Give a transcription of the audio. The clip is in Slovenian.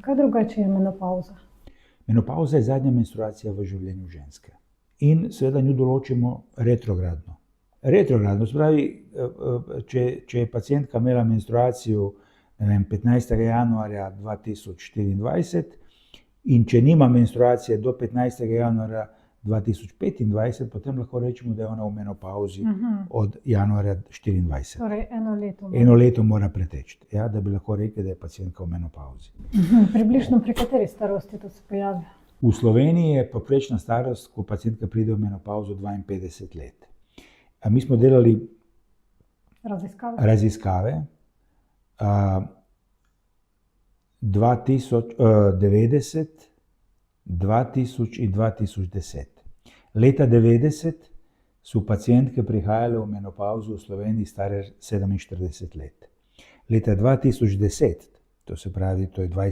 Kaj drugače je menopavza? Menopavza je zadnja menstruacija v življenju ženske. In seveda njo določimo retrogradno. Retrogradno, se pravi, če je pacientka imela menstruacijo, 15. januarja 2024 in če nima menstruacije do 15. januarja 2025, potem lahko rečemo, da je ona v menopavzi od januarja 2024. Torej eno leto. Eno leto mora preteči, ja, da bi lahko rekli, da je pacientka v menopavzi. Približno pri kateri starosti to se pojavi? V Sloveniji je povprečna starost, ko pacientka pride v menopavzo, 52 let. Mi smo delali raziskave 90, 2000 in 2010. Leta 90 so pacientke prihajale v menopavzo v Sloveniji stare 47 let. Leta 2010, to se pravi, to je 20